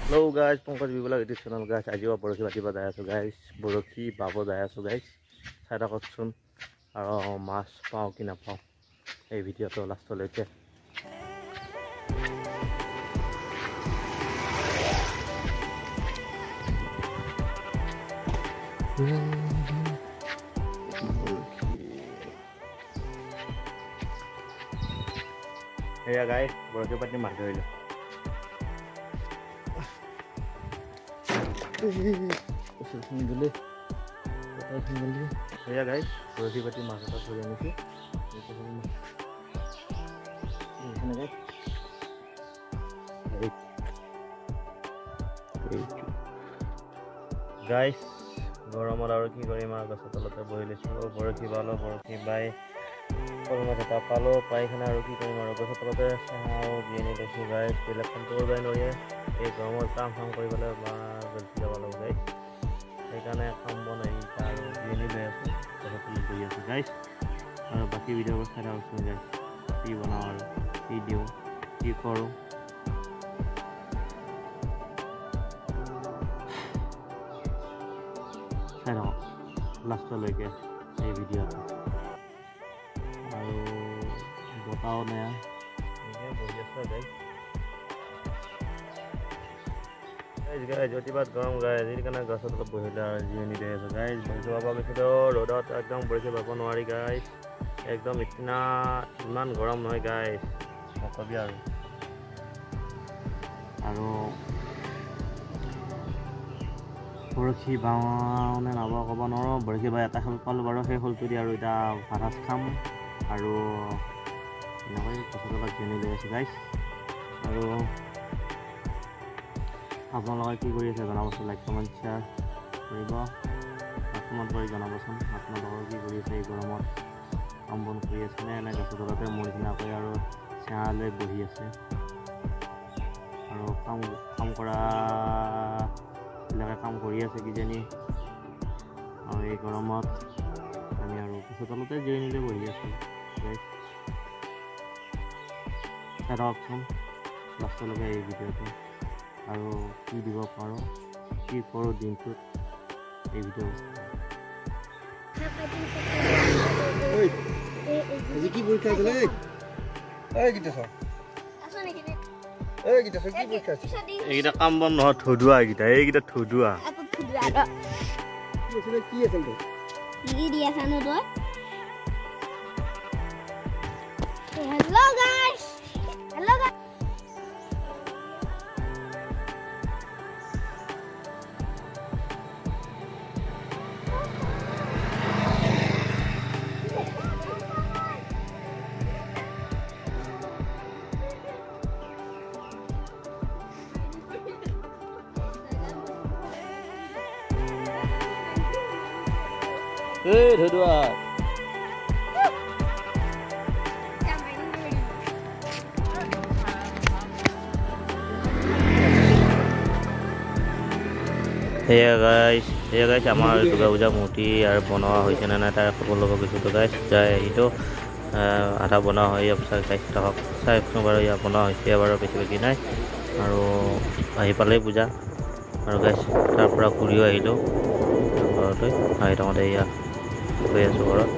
Hello guys, Pankaj Vivula YouTube channel guys. Aji wa boroki batiba jai aso guys. Boroki babo jai aso guys. Saida kokchun aro mas pao ki na pao. Ei video to last loike. Hey guys, boroki bati mas hoilo. Ya guys, boroki bati mas eta thori anisi. Guys, গৰমত আৰু কি কৰিম আৰু গছৰ তলতে বহি লৈছোঁ বৰশী বালো বৰশী বাই সৰু মাছ এটা পালো পাইখানা আৰু কি কৰিম আৰু গছৰ তলতে চাওঁ জিৰণি লৈছোঁ গাইজ বেলেগ কাম কৰিব নোৱাৰিয়ে এই গৰমত কাম কৰিবলৈ বা গেলচি যাব লাগিব গাইজ সেইকাৰণে কাম বন এৰি আৰু জিৰণি লৈ আছোঁ গছৰ তলত বহি আছোঁ গাইজ আৰু বাকী ভিডিঅ'বোৰ চাই থাকোঁ গাইজ কি বনাওঁ আৰু কি দিওঁ কি কৰোঁ লাষ্টলৈকে এই ভিডিঅ'টো আৰু বতাও নাই এনেকৈ বহি আছোঁ গাইজ অতিপাত গৰম গাইজ সেইকাৰণে গছৰ তলত বহিলে আৰু জিৰণি লৈ আছোঁ গাইজ বৰশী বাব গৈছিলোঁ ৰ'দত একদম বৰশী বাব নোৱাৰি গাইজ একদম ইমান গৰম নহয় গাইজ নকবি আৰু বৰশী বাওঁ নে নাবাওঁ ক'ব নোৱাৰোঁ বৰশী বাই এটা শোল পালোঁ বাৰু সেই শোলটো দি আৰু এতিয়া ভাত খাম আৰু এনেকৈ গছৰ তলত জিৰণি লৈ আছোঁ গাইজ আৰু আপোনালোকে কি কৰি আছে জনাবচোন লাইক কমেণ্ট শ্বেয়াৰ কৰিব কমেণ্ট কৰি জনাবচোন আপোনালোকৰ কি কৰি আছে এই গৰমত কাম বন কৰি আছেনে নে গছৰ তলতে মোৰ নিচিনাকৈ আৰু ছাঁ লৈ বহি আছে আৰু কাম কৰা কাম কৰি আছে কিজানি আৰু এই গৰমত আমি আৰু গছৰ তলতে জিৰণি লৈ বহি আছোঁ চাওকচোন লাষ্টলৈকে এই ভিডিঅ'টো আৰু কি দিব পাৰোঁ কি কৰোঁ দিনটোত এই ভিডিঅ' কি পৰীক্ষা আছিলে এইকেইটা কাম বন নহয় থদুৱা এইকেইটা থদুৱা কি আছিল Hey, Dhudua. Hey guys, আমাৰ দুৰ্গা পূজা মূৰ্তি আৰু বনোৱা হৈছে নে নাই তাৰ খবৰ ল'ব গৈছিলোঁ গাইজ যাই এইটো আধা বনোৱা হয় ইয়াৰ পিছত গাইজ থাকক চাইছোঁ বাৰু ইয়াৰ বনোৱা হৈছে বাৰু বেছি নাই আৰু আহি পালেই পূজা আৰু গাইজ তাৰ পৰা ঘূৰিও আহিলোঁ ঘৰলৈ আহি থাকোঁতে এয়া গৈ আছোঁ ঘৰত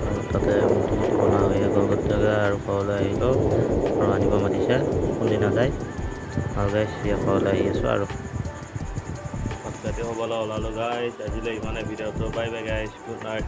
আৰু তাতে মূৰ্তি বনোৱা হৈ গ'ল জেগা আৰু ঘৰলৈ আহিলোঁ আৰু আনিব মাতিছে কোনদিনা যায় আৰু গাইজ ইয়াৰ ঘৰলৈ আহি আছোঁ আৰু হ'বলৈ ওলালোঁ গাইজ আজিলৈ ইমানে ভিডিঅ'টো bye bye guys good night